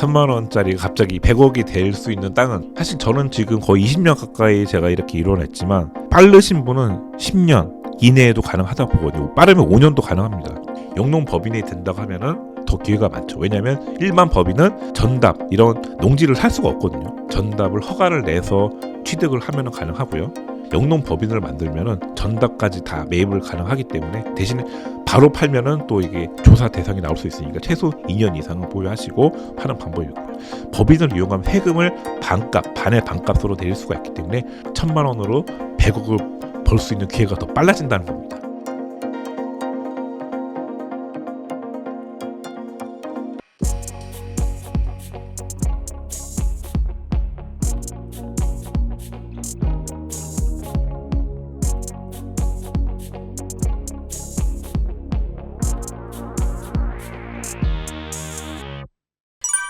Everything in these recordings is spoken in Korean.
천만 원짜리가 갑자기 100억이 될 수 있는 땅은 사실 저는 지금 거의 20년 가까이 제가 이렇게 이뤄냈지만 빠르신 분은 10년 이내에도 가능하다고 보거든요. 빠르면 5년도 가능합니다. 영농 법인이 된다고 하면은 더 기회가 많죠. 왜냐하면 일반 법인은 전답 이런 농지를 살 수가 없거든요. 전답을 허가를 내서 취득을 하면은 가능하고요. 영농 법인을 만들면은 전답까지 다 매입을 가능하기 때문에 대신에 바로 팔면은 또 이게 조사 대상이 나올 수 있으니까 최소 2년 이상은 보유하시고 파는 방법이 있고요. 법인을 이용하면 세금을 반의 반값으로 내릴 수가 있기 때문에 1,000만 원으로 100억을 벌 수 있는 기회가 더 빨라진다는 겁니다.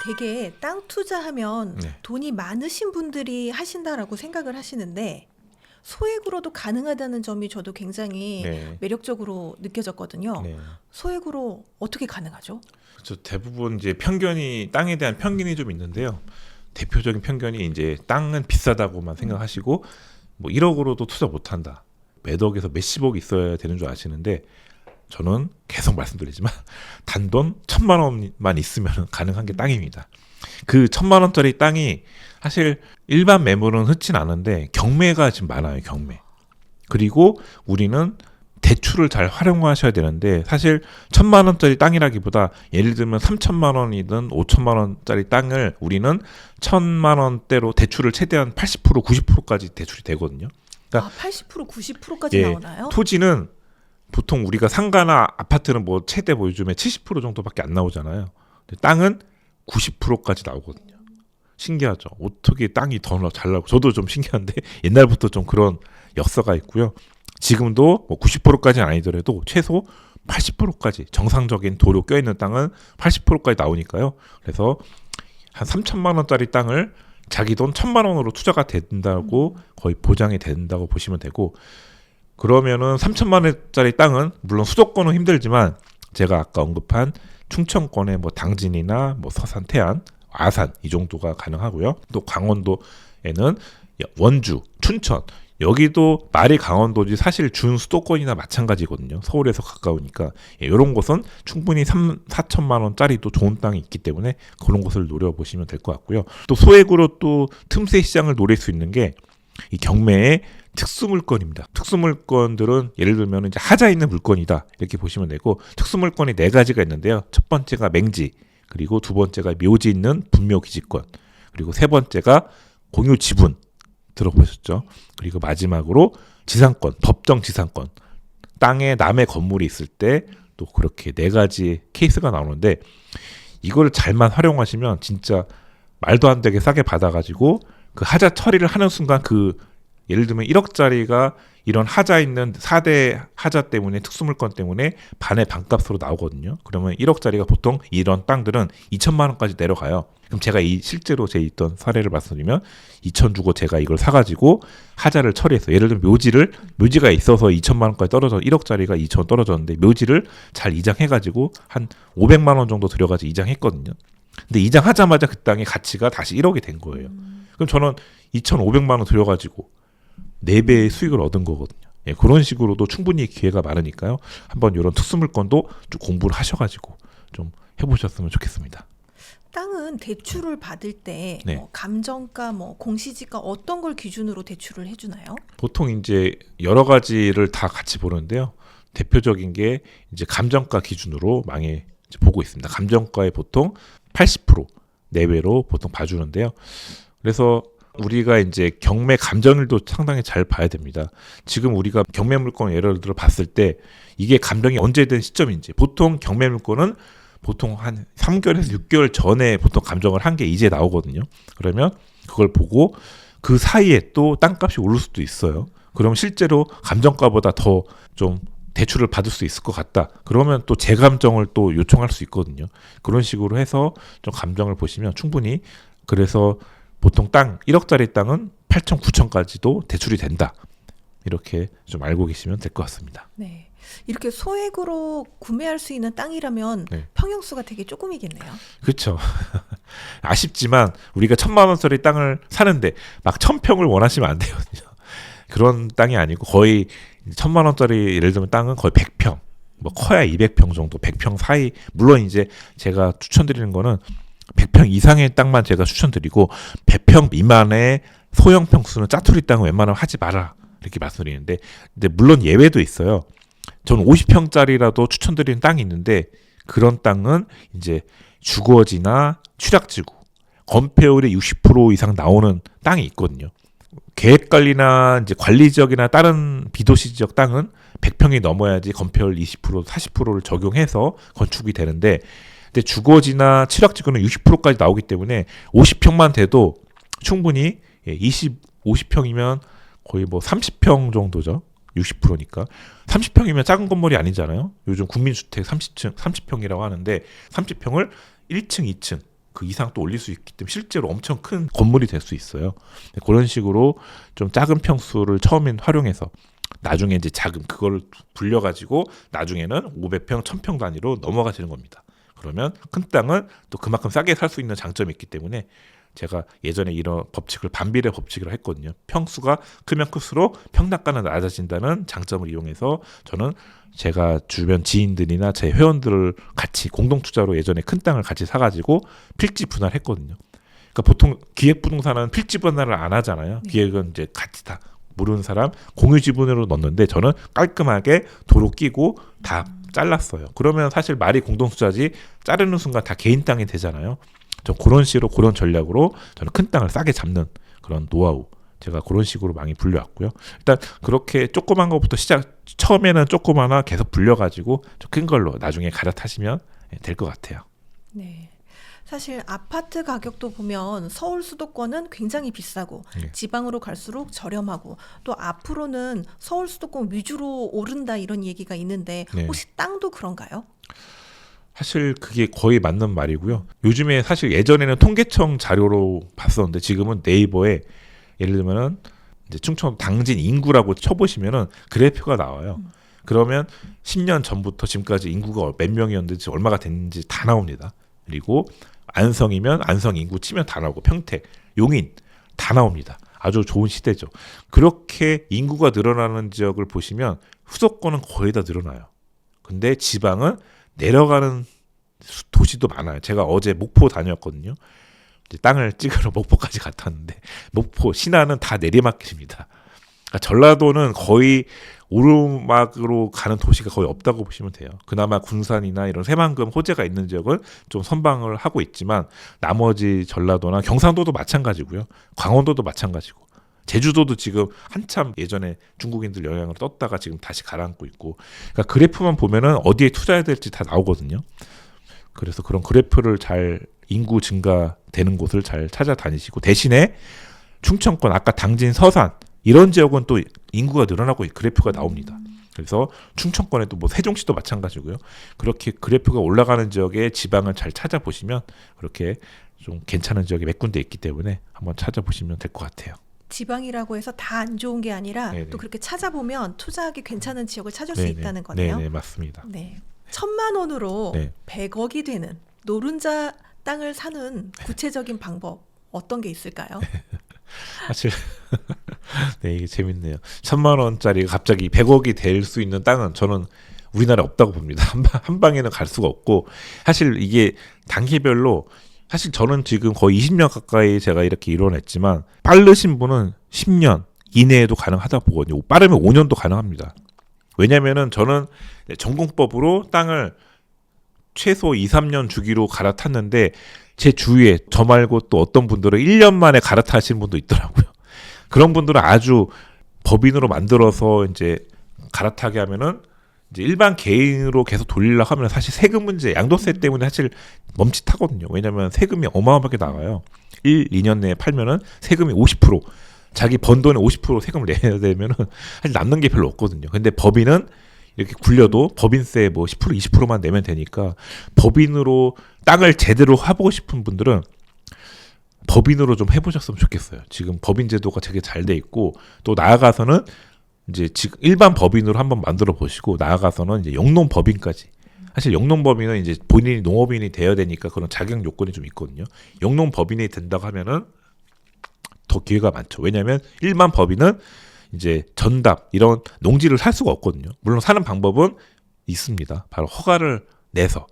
되게 땅 투자하면 네. 돈이 많으신 분들이 하신다라고 생각을 하시는데 소액으로도 가능하다는 점이 저도 굉장히 네. 매력적으로 느껴졌거든요. 네. 소액으로 어떻게 가능하죠? 그렇죠. 대부분 이제 편견이 땅에 대한 편견이 좀 있는데요. 대표적인 편견이 이제 땅은 비싸다고만 생각하시고 뭐 1억으로도 투자 못 한다. 몇 억에서 몇십억이 있어야 되는 줄 아시는데 저는 계속 말씀드리지만 단돈 1,000만 원만 있으면 가능한 게 땅입니다. 그 1,000만 원짜리 땅이 사실 일반 매물은 흔치 않은데 경매가 지금 많아요. 경매. 그리고 우리는 대출을 잘 활용하셔야 되는데 사실 1,000만 원짜리 땅이라기보다 예를 들면 3,000만 원이든 5,000만 원짜리 땅을 우리는 1,000만 원대로 대출을 최대한 80% 90%까지 대출이 되거든요. 그러니까 80% 90%까지 나오나요? 토지는 보통 우리가 상가나 아파트는 뭐 최대 뭐 요즘에 70% 정도밖에 안 나오잖아요. 근데 땅은 90%까지 나오거든요. 신기하죠. 어떻게 땅이 더 잘 나오고 저도 좀 신기한데 옛날부터 좀 그런 역사가 있고요. 지금도 뭐 90%까지는 아니더라도 최소 80%까지 정상적인 도로 껴있는 땅은 80%까지 나오니까요. 그래서 한 3,000만 원짜리 땅을 자기 돈 1,000만 원으로 투자가 된다고 거의 보장이 된다고 보시면 되고 그러면은 3,000만 원짜리 땅은 물론 수도권은 힘들지만 제가 아까 언급한 충청권의 뭐 당진이나 뭐 서산, 태안, 아산 이 정도가 가능하고요. 또 강원도에는 원주, 춘천 여기도 말이 강원도지 사실 준수도권이나 마찬가지거든요. 서울에서 가까우니까 이런 곳은 충분히 4천만 원짜리도 좋은 땅이 있기 때문에 그런 곳을 노려보시면 될 것 같고요. 또 소액으로 또 틈새 시장을 노릴 수 있는 게 이 경매의 특수물건입니다. 특수물건들은 예를 들면 이제 하자 있는 물건이다 이렇게 보시면 되고 특수물건이 4가지가 있는데요. 첫 번째가 맹지, 그리고 두 번째가 묘지 있는 분묘기지권, 그리고 세 번째가 공유지분 들어보셨죠? 그리고 마지막으로 지상권, 법정 지상권. 땅에 남의 건물이 있을 때 또 그렇게 4가지 케이스가 나오는데 이걸 잘만 활용하시면 진짜 말도 안 되게 싸게 받아가지고 그 하자 처리를 하는 순간 그 예를 들면 1억짜리가 이런 하자 있는 4대 하자 때문에 특수물건 때문에 반의 반값으로 나오거든요. 그러면 1억짜리가 보통 이런 땅들은 2천만 원까지 내려가요. 그럼 제가 실제로 제 있던 사례를 말씀드리면 2천 주고 제가 이걸 사가지고 하자를 처리했어요. 예를 들면 묘지가 있어서 2천만 원까지 떨어져 1억짜리가 2천 원 떨어졌는데 묘지를 잘 이장해가지고 한 500만 원 정도 들여가지고 이장했거든요. 근데 이장하자마자 그 땅의 가치가 다시 1억이 된 거예요. 그럼 저는 2,500만 원 들여가지고 4배의 수익을 얻은 거거든요. 예, 그런 식으로도 충분히 기회가 많으니까요. 한번 이런 특수물건도 좀 공부를 하셔가지고 좀 해보셨으면 좋겠습니다. 땅은 대출을 받을 때 네. 뭐 감정가, 뭐 공시지가 어떤 걸 기준으로 대출을 해주나요? 보통 이제 여러 가지를 다 같이 보는데요. 대표적인 게 이제 감정가 기준으로 많이 보고 있습니다. 감정가의 보통 80% 내외로 보통 봐주는데요. 그래서 우리가 이제 경매 감정일도 상당히 잘 봐야 됩니다. 지금 우리가 경매 물건 예를 들어 봤을 때 이게 감정이 언제 된 시점인지 보통 경매 물건은 보통 한 3개월에서 6개월 전에 보통 감정을 한 게 이제 나오거든요. 그러면 그걸 보고 그 사이에 또 땅값이 오를 수도 있어요. 그럼 실제로 감정가보다 더 좀 대출을 받을 수 있을 것 같다. 그러면 또 재감정을 또 요청할 수 있거든요. 그런 식으로 해서 좀 감정을 보시면 충분히 그래서 보통 땅 1억짜리 땅은 8천, 9천까지도 대출이 된다. 이렇게 좀 알고 계시면 될 것 같습니다. 네. 이렇게 소액으로 구매할 수 있는 땅이라면 네. 평형수가 되게 조금이겠네요. 그렇죠. 아쉽지만 우리가 1,000만 원짜리 땅을 사는데 막 1,000평을 원하시면 안 되거든요. 그런 땅이 아니고 거의 1,000만 원짜리 예를 들면 땅은 거의 100평, 뭐 커야 200평 정도, 100평 사이. 물론 이제 제가 추천드리는 거는 100평 이상의 땅만 제가 추천드리고 100평 미만의 소형 평수는 짜투리 땅은 웬만하면 하지 마라 이렇게 말씀드리는데, 근데 물론 예외도 있어요. 저는 50평짜리라도 추천드리는 땅이 있는데 그런 땅은 이제 주거지나 취락지구 건폐율이 60% 이상 나오는 땅이 있거든요. 계획관리나 이제 관리 지역이나 다른 비도시 지역 땅은 100평이 넘어야지 건폐율 20% 40%를 적용해서 건축이 되는데, 근데 주거지나 취락지구는 60%까지 나오기 때문에 50평만 돼도 충분히 50평이면 거의 뭐 30평 정도죠. 60%니까 30평이면 작은 건물이 아니잖아요. 요즘 국민주택 30평이라고 하는데 30평을 1층, 2층 그 이상 또 올릴 수 있기 때문에 실제로 엄청 큰 건물이 될 수 있어요. 그런 식으로 좀 작은 평수를 처음엔 활용해서 나중에 이제 작은 그걸 불려가지고 나중에는 500평, 1000평 단위로 넘어가시는 겁니다. 그러면 큰 땅은 또 그만큼 싸게 살 수 있는 장점이 있기 때문에 제가 예전에 이런 법칙을 반비례 법칙이라고 했거든요. 평수가 크면 클수록 평당가는 낮아진다는 장점을 이용해서 저는 제가 주변 지인들이나 제 회원들을 같이 공동 투자로 예전에 큰 땅을 같이 사가지고 필지 분할했거든요. 그러니까 보통 기획부동산은 필지 분할을 안 하잖아요. 기획은 이제 같이 다 모르는 사람 공유 지분으로 넣는데 저는 깔끔하게 도로 끼고 다 잘랐어요. 그러면 사실 말이 공동 투자지 자르는 순간 다 개인 땅이 되잖아요. 저 그런 식으로 그런 전략으로 저는 큰 땅을 싸게 잡는 그런 노하우 제가 그런 식으로 많이 불려왔고요. 일단 그렇게 조그만 것부터 처음에는 조그마나 계속 불려가지고 큰 걸로 나중에 갈아타시면 될 것 같아요. 네. 사실 아파트 가격도 보면 서울 수도권은 굉장히 비싸고 네. 지방으로 갈수록 저렴하고 또 앞으로는 서울 수도권 위주로 오른다 이런 얘기가 있는데 네. 혹시 땅도 그런가요? 사실 그게 거의 맞는 말이고요. 요즘에 사실 예전에는 통계청 자료로 봤었는데 지금은 네이버에 예를 들면은 이제 충청 당진 인구라고 쳐보시면은 그래프가 나와요. 그러면 10년 전부터 지금까지 인구가 몇 명이었는지 얼마가 됐는지 다 나옵니다. 그리고 안성이면 안성 인구 치면 다 나오고 평택, 용인 다 나옵니다. 아주 좋은 시대죠. 그렇게 인구가 늘어나는 지역을 보시면 수도권은 거의 다 늘어나요. 근데 지방은 내려가는 도시도 많아요. 제가 어제 목포 다녔거든요. 이제 땅을 찍으러 목포까지 갔다 왔는데 목포, 신안은 다 내리막길입니다. 그러니까 전라도는 거의 오르막으로 가는 도시가 거의 없다고 보시면 돼요. 그나마 군산이나 이런 새만금, 호재가 있는 지역은 좀 선방을 하고 있지만 나머지 전라도나 경상도도 마찬가지고요. 강원도도 마찬가지고 제주도도 지금 한참 예전에 중국인들 영향으로 떴다가 지금 다시 가라앉고 있고, 그러니까 그래프만 보면은 어디에 투자해야 될지 다 나오거든요. 그래서 그런 그래프를 잘 인구 증가되는 곳을 잘 찾아다니시고, 대신에 충청권 아까 당진 서산 이런 지역은 또 인구가 늘어나고 그래프가 나옵니다. 그래서 충청권에도 뭐 세종시도 마찬가지고요. 그렇게 그래프가 올라가는 지역의 지방을 잘 찾아보시면 그렇게 좀 괜찮은 지역이 몇 군데 있기 때문에 한번 찾아보시면 될 것 같아요. 지방이라고 해서 다 안 좋은 게 아니라 네네. 또 그렇게 찾아보면 투자하기 괜찮은 지역을 찾을 수 네네. 있다는 거네요. 네네, 맞습니다. 네. 1,000만 원으로 네. 100억이 되는 노른자 땅을 사는 구체적인 방법 어떤 게 있을까요? 사실 네, 이게 재밌네요. 1,000만 원짜리가 갑자기 100억이 될 수 있는 땅은 저는 우리나라에 없다고 봅니다. 한 방에는 갈 수가 없고, 사실 이게 단계별로 사실 저는 지금 거의 20년 가까이 제가 이렇게 이뤄냈지만 빠르신 분은 10년 이내에도 가능하다 보거든요. 빠르면 5년도 가능합니다. 왜냐면은 저는 전공법으로 땅을 최소 2, 3년 주기로 갈아탔는데 제 주위에 저 말고 또 어떤 분들은 1년 만에 갈아타신 분도 있더라고요. 그런 분들은 아주 법인으로 만들어서 이제 갈아타게 하면은 이제 일반 개인으로 계속 돌리려고 하면 사실 세금 문제, 양도세 때문에 사실 멈칫하거든요. 왜냐하면 세금이 어마어마하게 나가요. 1, 2년 내에 팔면은 세금이 50%, 자기 번 돈의 50% 세금을 내야 되면은 사실 남는 게 별로 없거든요. 근데 법인은 이렇게 굴려도 법인세 뭐 10%, 20%만 내면 되니까 법인으로 땅을 제대로 해보고 싶은 분들은 법인으로 좀 해보셨으면 좋겠어요. 지금 법인 제도가 되게 잘 돼 있고 또 나아가서는 이제 지금 일반 법인으로 한번 만들어 보시고 나아가서는 이제 영농 법인까지. 사실 영농 법인은 이제 본인이 농업인이 돼야 되니까 그런 자격 요건이 좀 있거든요. 영농 법인이 된다고 하면은 더 기회가 많죠. 왜냐하면 일반 법인은 이제 전답 이런 농지를 살 수가 없거든요. 물론 사는 방법은 있습니다. 바로 허가를 내서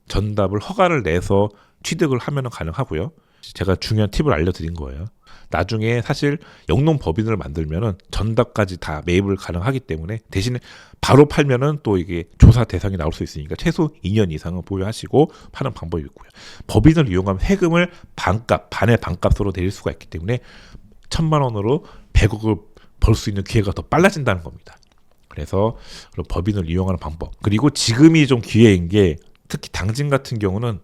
전답을 허가를 내서 취득을 하면 가능하고요. 제가 중요한 팁을 알려드린 거예요. 나중에 사실 영농 법인을 만들면은 전답까지 다 매입을 가능하기 때문에 대신에 바로 팔면은 또 이게 조사 대상이 나올 수 있으니까 최소 2년 이상은 보유하시고 파는 방법이 있고요. 법인을 이용하면 세금을 반의 반값으로 내릴 수가 있기 때문에 1,000만 원으로 100억을 벌 수 있는 기회가 더 빨라진다는 겁니다. 그래서 그런 법인을 이용하는 방법. 그리고 지금이 좀 기회인 게 특히 당진 같은 경우는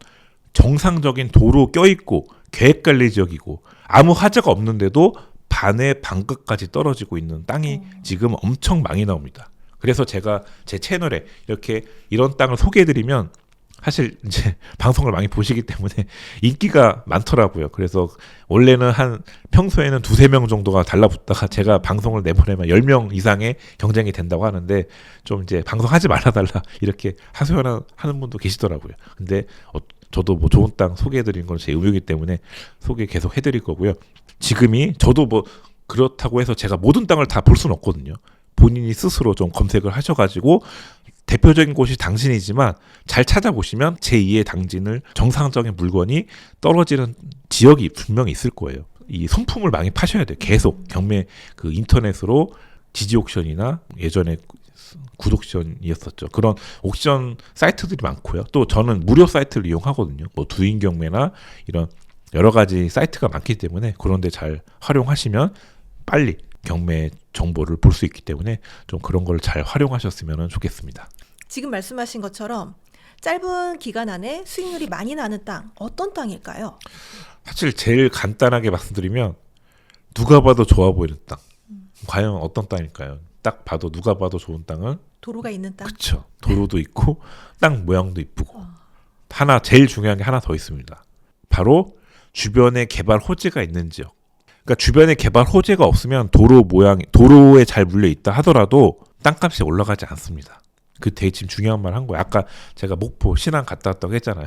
정상적인 도로 껴있고 계획관리 지역이고 아무 화재가 없는데도 반의 반값까지 떨어지고 있는 땅이 지금 엄청 많이 나옵니다. 그래서 제가 제 채널에 이렇게 이런 땅을 소개해드리면 사실 이제 방송을 많이 보시기 때문에 인기가 많더라고요. 그래서 원래는 평소에는 2-3명 정도가 달라붙다가 제가 방송을 내보내면 10명 이상의 경쟁이 된다고 하는데 좀 이제 방송하지 말아달라 이렇게 하소연하는 분도 계시더라고요. 근데 저도 뭐 좋은 땅 소개해드리는 건 제 의무이기 때문에 소개 계속 해드릴 거고요. 지금이 저도 뭐 그렇다고 해서 제가 모든 땅을 다 볼 수는 없거든요. 본인이 스스로 좀 검색을 하셔가지고 대표적인 곳이 당진이지만 잘 찾아보시면 제2의 당진을 정상적인 물건이 떨어지는 지역이 분명히 있을 거예요. 이 손품을 많이 파셔야 돼요. 계속 경매 그 인터넷으로 지지 옥션이나 예전에 굿옥션이었었죠. 그런 옥션 사이트들이 많고요. 또 저는 무료 사이트를 이용하거든요. 뭐 두인 경매나 이런 여러 가지 사이트가 많기 때문에 그런 데 잘 활용하시면 빨리 경매 정보를 볼 수 있기 때문에 좀 그런 걸 잘 활용하셨으면 좋겠습니다. 지금 말씀하신 것처럼 짧은 기간 안에 수익률이 많이 나는 땅, 어떤 땅일까요? 사실 제일 간단하게 말씀드리면 누가 봐도 좋아 보이는 땅. 과연 어떤 땅일까요? 딱 봐도 누가 봐도 좋은 땅은 도로가 있는 땅? 그렇죠. 도로도 있고 땅 모양도 이쁘고 제일 중요한 게 하나 더 있습니다. 바로 주변에 개발 호재가 있는 지역. 그러니까 주변에 개발 호재가 없으면 도로에 잘 물려 있다 하더라도 땅값이 올라가지 않습니다. 그 되게 지금 중요한 말 한 거예요. 아까 제가 목포 신안 갔다 왔다고 했잖아요.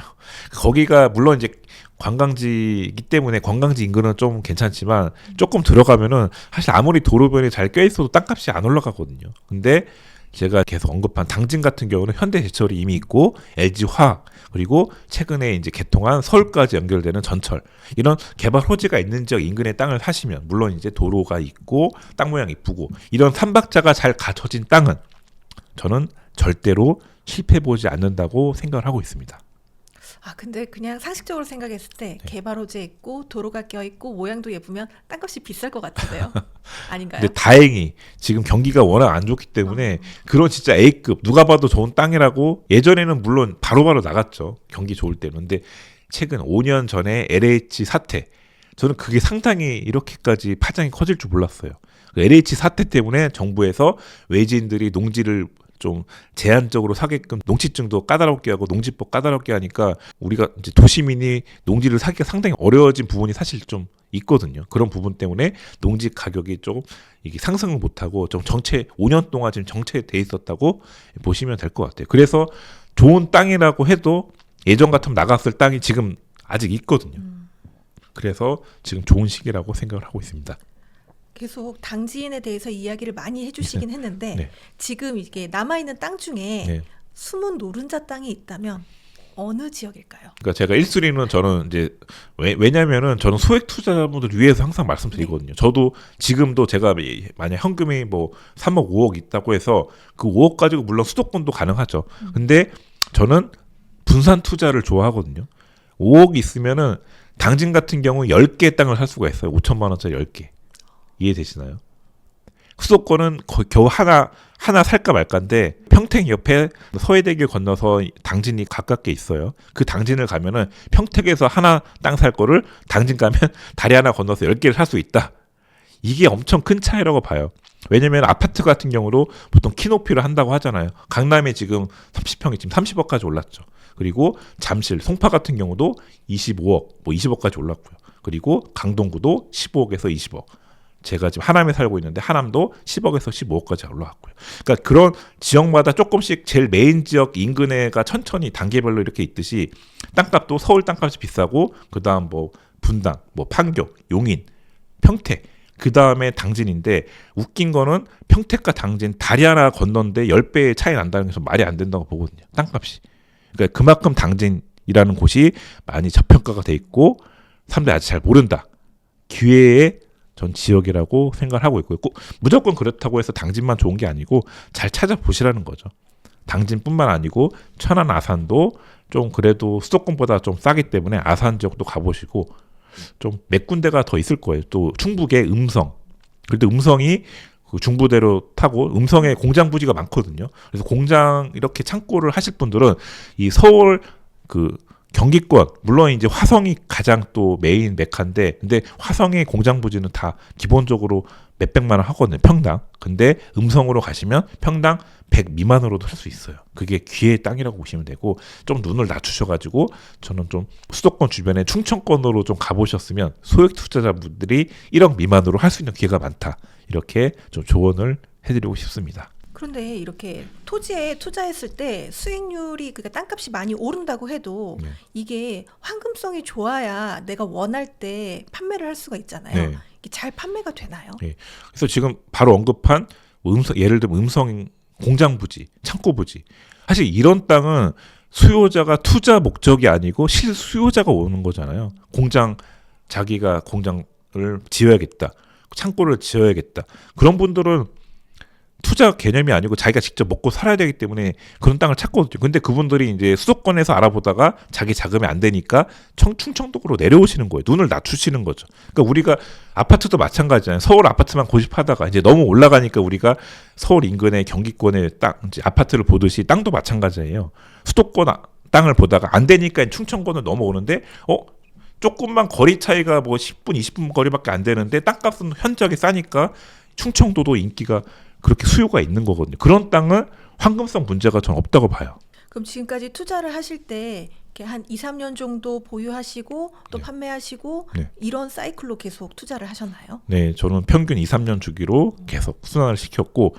거기가 물론 이제 관광지이기 때문에 관광지 인근은 좀 괜찮지만 조금 들어가면은 사실 아무리 도로변이 잘 껴있어도 땅값이 안 올라가거든요. 근데 제가 계속 언급한 당진 같은 경우는 현대제철이 이미 있고 LG화학 그리고 최근에 이제 개통한 서울까지 연결되는 전철 이런 개발 호재가 있는 지역 인근의 땅을 사시면 물론 이제 도로가 있고 땅 모양 이쁘고 이런 삼박자가 잘 갖춰진 땅은 저는 절대로 실패해보지 않는다고 생각을 하고 있습니다. 근데 그냥 상식적으로 생각했을 때 개발 호재 있고 도로가 껴있고 모양도 예쁘면 땅값이 비쌀 것 같은데요. 아닌가요? 근데 다행히 지금 경기가 워낙 안 좋기 때문에 그런 진짜 A급 누가 봐도 좋은 땅이라고 예전에는 물론 바로바로 나갔죠. 경기 좋을 때는. 근데 최근 5년 전에 LH 사태 저는 그게 상당히 이렇게까지 파장이 커질 줄 몰랐어요. 그 LH 사태 때문에 정부에서 외지인들이 농지를 좀 제한적으로 사게끔 농지증도 까다롭게 하고 농지법 까다롭게 하니까 우리가 이제 도시민이 농지를 사기가 상당히 어려워진 부분이 사실 좀 있거든요. 그런 부분 때문에 농지 가격이 조금 이게 상승을 못하고 좀 5년 동안 지금 정체돼 있었다고 보시면 될 것 같아요. 그래서 좋은 땅이라고 해도 예전 같으면 나갔을 땅이 지금 아직 있거든요. 그래서 지금 좋은 시기라고 생각을 하고 있습니다. 계속 당지인에 대해서 이야기를 많이 해주시긴 했는데 네. 지금 이게 남아있는 땅 중에 네. 숨은 노른자 땅이 있다면 어느 지역일까요? 그러니까 제가 1순위는 저는 이제 왜냐면은 저는 소액 투자자분들 위해서 항상 말씀드리거든요. 저도 지금도 제가 만약 현금이 뭐 3억 5억 있다고 해서 그 5억 가지고 물론 수도권도 가능하죠. 근데 저는 분산 투자를 좋아하거든요. 5억 있으면은 당진 같은 경우 10개 땅을 살 수가 있어요. 5천만 원짜리 10개. 이해되시나요? 수도권은 겨우 하나 살까 말까인데 평택 옆에 서해대교 건너서 당진이 가깝게 있어요. 그 당진을 가면은 평택에서 하나 땅 살 거를 당진 가면 다리 하나 건너서 10개를 살 수 있다. 이게 엄청 큰 차이라고 봐요. 왜냐면 아파트 같은 경우도 보통 키높이를 한다고 하잖아요. 강남에 지금 30평이 지금 30억까지 올랐죠. 그리고 잠실, 송파 같은 경우도 25억, 뭐 20억까지 올랐고요. 그리고 강동구도 15억에서 20억. 제가 지금 하남에 살고 있는데 하남도 10억에서 15억까지 올라왔고요. 그러니까 그런 지역마다 조금씩 제일 메인 지역 인근에가 천천히 단계별로 이렇게 있듯이 땅값도 서울 땅값이 비싸고 그다음 뭐 분당, 뭐 판교, 용인, 평택 그다음에 당진인데 웃긴 거는 평택과 당진 다리 하나 건너는데 10배의 차이 난다는 게 좀 말이 안 된다고 보거든요. 땅값이. 그러니까 그만큼 당진이라는 곳이 많이 저평가가 돼 있고 사람들이 아직 잘 모른다. 기회의 전 지역이라고 생각을 하고 있고요. 꼭 무조건 그렇다고 해서 당진만 좋은 게 아니고 잘 찾아보시라는 거죠. 당진뿐만 아니고 천안 아산도 좀 그래도 수도권보다 좀 싸기 때문에 아산 지역도 가보시고 좀 몇 군데가 더 있을 거예요. 또 충북의 음성. 그런데 음성이 그 중부대로 타고 음성에 공장 부지가 많거든요. 그래서 공장 이렇게 창고를 하실 분들은 이 서울 그 경기권 물론 이제 화성이 가장 또 메인 메카인데 근데 화성의 공장 부지는 다 기본적으로 몇백만 원 하거든요. 평당. 근데 음성으로 가시면 평당 100 미만으로도 살 수 있어요. 그게 기회의 땅이라고 보시면 되고 좀 눈을 낮추셔가지고 저는 좀 수도권 주변에 충청권으로 좀 가보셨으면 소액 투자자분들이 1억 미만으로 할 수 있는 기회가 많다. 이렇게 좀 조언을 해드리고 싶습니다. 그런데 이렇게 토지에 투자했을 때 수익률이 그러니까 땅값이 많이 오른다고 해도 네. 이게 황금성이 좋아야 내가 원할 때 판매를 할 수가 있잖아요. 네. 이게 잘 판매가 되나요? 네. 그래서 지금 바로 언급한 음성, 예를 들면 음성 공장 부지, 창고 부지. 사실 이런 땅은 수요자가 투자 목적이 아니고 실수요자가 오는 거잖아요. 공장 자기가 공장을 지어야겠다. 창고를 지어야겠다. 그런 분들은 투자 개념이 아니고 자기가 직접 먹고 살아야 되기 때문에 그런 땅을 찾거든요. 근데 그분들이 이제 수도권에서 알아보다가 자기 자금이 안 되니까 충청도로 내려오시는 거예요. 눈을 낮추시는 거죠. 그러니까 우리가 아파트도 마찬가지잖아요. 서울 아파트만 고집하다가 이제 너무 올라가니까 우리가 서울 인근의 경기권의 땅, 이제 아파트를 보듯이 땅도 마찬가지예요. 수도권 땅을 보다가 안 되니까 충청권을 넘어오는데 조금만 거리 차이가 뭐 10분, 20분 거리밖에 안 되는데 땅값은 현저하게 싸니까 충청도도 인기가 그렇게 수요가 있는 거거든요. 그런 땅은 황금성 문제가 전 없다고 봐요. 그럼 지금까지 투자를 하실 때 이렇게 한 2, 3년 정도 보유하시고 또 네. 판매하시고 네. 이런 사이클로 계속 투자를 하셨나요? 네, 저는 평균 2, 3년 주기로 계속 순환을 시켰고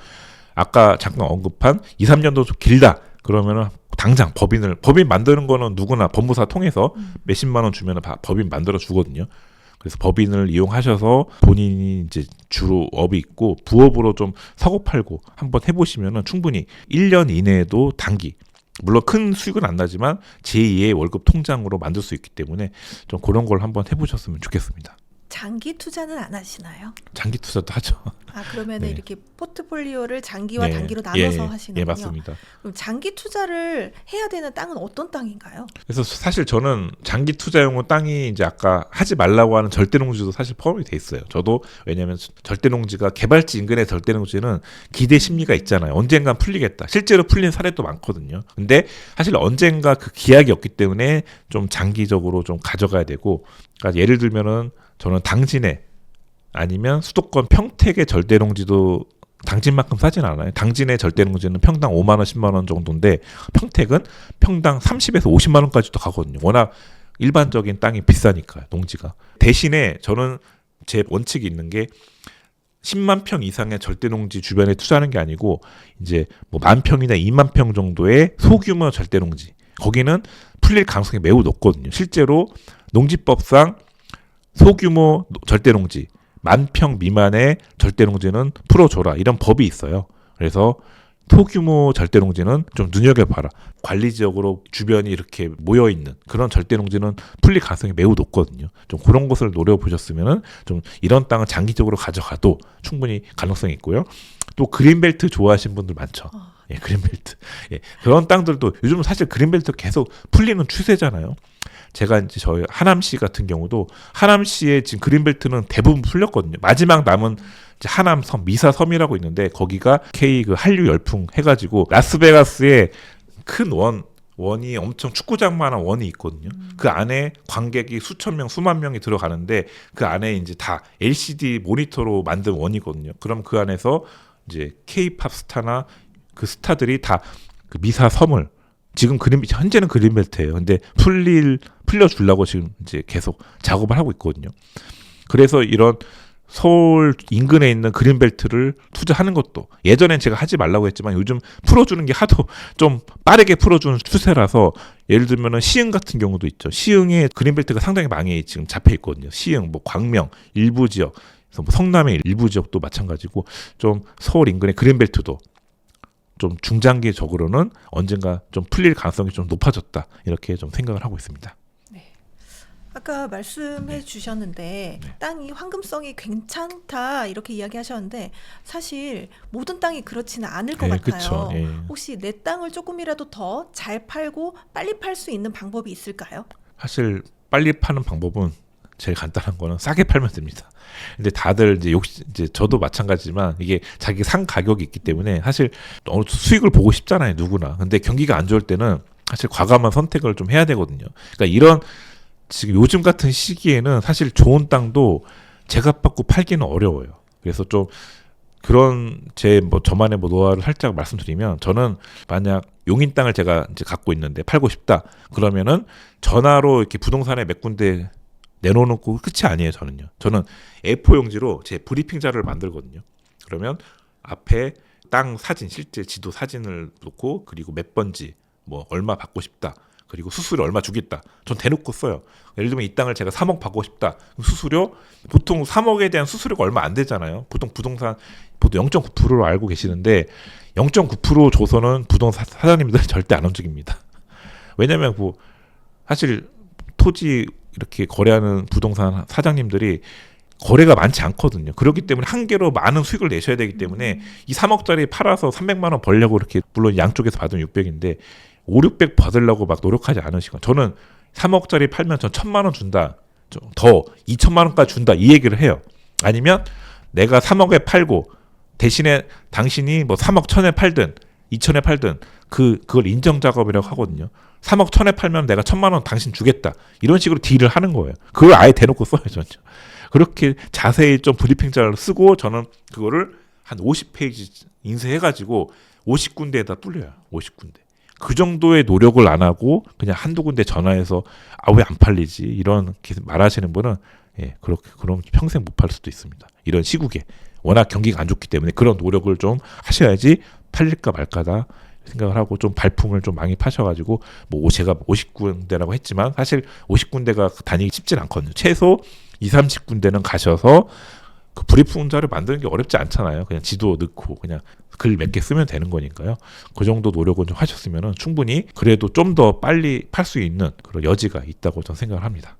아까 잠깐 언급한 2, 3년도 좀 길다. 그러면은 당장 법인 만드는 거는 누구나 법무사 통해서 몇십만 원 주면은 법인 만들어 주거든요. 그래서 법인을 이용하셔서 본인이 이제 주로 업이 있고 부업으로 좀 사고 팔고 한번 해보시면은 충분히 1년 이내에도 단기 물론 큰 수익은 안 나지만 제2의 월급 통장으로 만들 수 있기 때문에 좀 그런 걸 한번 해보셨으면 좋겠습니다. 장기 투자는 안 하시나요? 장기 투자도 하죠. 그러면 네. 이렇게 포트폴리오를 장기와 네. 단기로 나눠서 하시는군요. 예, 맞습니다. 그럼 장기 투자를 해야 되는 땅은 어떤 땅인가요? 그래서 사실 저는 장기 투자용은 땅이 이제 아까 하지 말라고 하는 절대농지도 사실 포함이 돼 있어요. 저도 왜냐하면 절대농지가 개발지 인근의 절대농지는 기대 심리가 있잖아요. 언젠간 풀리겠다. 실제로 풀린 사례도 많거든요. 근데 사실 언젠가 그 기약이 없기 때문에 좀 장기적으로 좀 가져가야 되고 그러니까 예를 들면은 저는 당진에 아니면 수도권 평택의 절대농지도 당진만큼 싸진 않아요. 당진의 절대농지는 평당 5만 원, 10만 원 정도인데 평택은 평당 30에서 50만 원까지도 가거든요. 워낙 일반적인 땅이 비싸니까 농지가. 대신에 저는 제 원칙이 있는 게 10만 평 이상의 절대농지 주변에 투자하는 게 아니고 이제 뭐 10,000평이나 2만 평 정도의 소규모 절대농지. 거기는 풀릴 가능성이 매우 높거든요. 실제로 농지법상 소규모 절대농지 10,000평 미만의 절대농지는 풀어줘라 이런 법이 있어요. 그래서 소규모 절대농지는 좀 눈여겨봐라. 관리지역으로 주변이 이렇게 모여있는 그런 절대농지는 풀릴 가능성이 매우 높거든요. 좀 그런 곳을 노려보셨으면 좀 이런 땅을 장기적으로 가져가도 충분히 가능성이 있고요. 또 그린벨트 좋아하시는 분들 많죠. 예, 그린벨트. 예, 그런 땅들도 요즘 사실 그린벨트 계속 풀리는 추세잖아요. 제가 이제 저희 하남시 같은 경우도 하남시의 지금 그린벨트는 대부분 풀렸거든요. 마지막 남은 이제 하남섬 미사섬이라고 있는데 거기가 K 그 한류 열풍 해가지고 라스베가스에 큰 원이 엄청 축구장만한 원이 있거든요. 그 안에 관객이 수천 명, 수만 명이 들어가는데 그 안에 이제 다 LCD 모니터로 만든 원이거든요. 그럼 그 안에서 이제 K-팝 스타나 그 스타들이 다 그 미사섬을 지금 현재는 그린벨트예요. 근데 풀려주려고 지금 이제 계속 작업을 하고 있거든요. 그래서 이런 서울 인근에 있는 그린벨트를 투자하는 것도 예전엔 제가 하지 말라고 했지만 요즘 풀어주는 게 하도 좀 빠르게 풀어주는 추세라서 예를 들면은 시흥 같은 경우도 있죠. 시흥에 그린벨트가 상당히 많이 지금 잡혀 있거든요. 시흥, 뭐 광명 일부 지역, 그래서 뭐 성남의 일부 지역도 마찬가지고 좀 서울 인근의 그린벨트도 좀 중장기적으로는 언젠가 좀 풀릴 가능성이 좀 높아졌다 이렇게 좀 생각을 하고 있습니다. 아까 말씀해 주셨는데 땅이 황금성이 괜찮다 이렇게 이야기하셨는데 사실 모든 땅이 그렇지는 않을 것 네, 같아요. 그쵸. 예. 혹시 내 땅을 조금이라도 더 잘 팔고 빨리 팔 수 있는 방법이 있을까요? 사실 빨리 파는 방법은 제일 간단한 거는 싸게 팔면 됩니다. 근데 다들 이제 저도 마찬가지지만 이게 자기 상 가격이 있기 때문에 사실 어느 수익을 보고 싶잖아요, 누구나. 근데 경기가 안 좋을 때는 사실 과감한 선택을 좀 해야 되거든요. 그러니까 이런 지금 요즘 같은 시기에는 사실 좋은 땅도 제값 받고 팔기는 어려워요. 그래서 좀 그런 저만의 노하우를 살짝 말씀드리면 저는 만약 용인 땅을 제가 이제 갖고 있는데 팔고 싶다 그러면은 전화로 이렇게 부동산에 몇 군데 내놓는 거 끝이 아니에요. 저는 A4 용지로 제 브리핑 자료를 만들거든요. 그러면 앞에 땅 사진 실제 지도 사진을 놓고 그리고 몇 번지 뭐 얼마 받고 싶다. 그리고 수수료 얼마 주겠다. 전 대놓고 써요. 예를 들면 이 땅을 제가 3억 받고 싶다. 수수료 보통 3억에 대한 수수료가 얼마 안 되잖아요. 보통 부동산 0.9%로 알고 계시는데 0.9% 줘서는 부동산 사장님들 절대 안 움직입니다. 왜냐하면 뭐 사실 토지 이렇게 거래하는 부동산 사장님들이 거래가 많지 않거든요. 그렇기 때문에 한 개로 많은 수익을 내셔야 되기 때문에 이 3억짜리 팔아서 300만 원 벌려고 이렇게 물론 양쪽에서 받으면 600인데 5, 600 받으려고 막 노력하지 않으시고 저는 3억짜리 팔면 전 1,000만 원 준다. 더 2천만 원까지 준다. 이 얘기를 해요. 아니면 내가 3억에 팔고 대신에 당신이 뭐 3억 1,000에 팔든 2천에 팔든 그걸 인정 작업이라고 하거든요. 3억 1,000에 팔면 내가 1,000만 원 당신 주겠다. 이런 식으로 딜을 하는 거예요. 그걸 아예 대놓고 써요, 저는. 그렇게 자세히 좀 브리핑 자료를 쓰고 저는 그거를 한 50페이지 인쇄해가지고 50군데에다 불려요. 50군데. 그 정도의 노력을 안 하고 그냥 한두 군데 전화해서 왜 안 팔리지 이런 말하시는 분은 그렇게 그럼 평생 못 팔 수도 있습니다. 이런 시국에 워낙 경기가 안 좋기 때문에 그런 노력을 좀 하셔야지 팔릴까 말까다 생각을 하고 좀 발품을 좀 많이 파셔가지고 뭐 제가 50군데라고 했지만 사실 50군데가 다니기 쉽진 않거든요. 최소 2, 30군데는 가셔서 그 브리핑 자료 만드는 게 어렵지 않잖아요. 그냥 지도 넣고 그냥 글 몇 개 쓰면 되는 거니까요. 그 정도 노력은 좀 하셨으면 충분히 그래도 좀 더 빨리 팔 수 있는 그런 여지가 있다고 저는 생각을 합니다.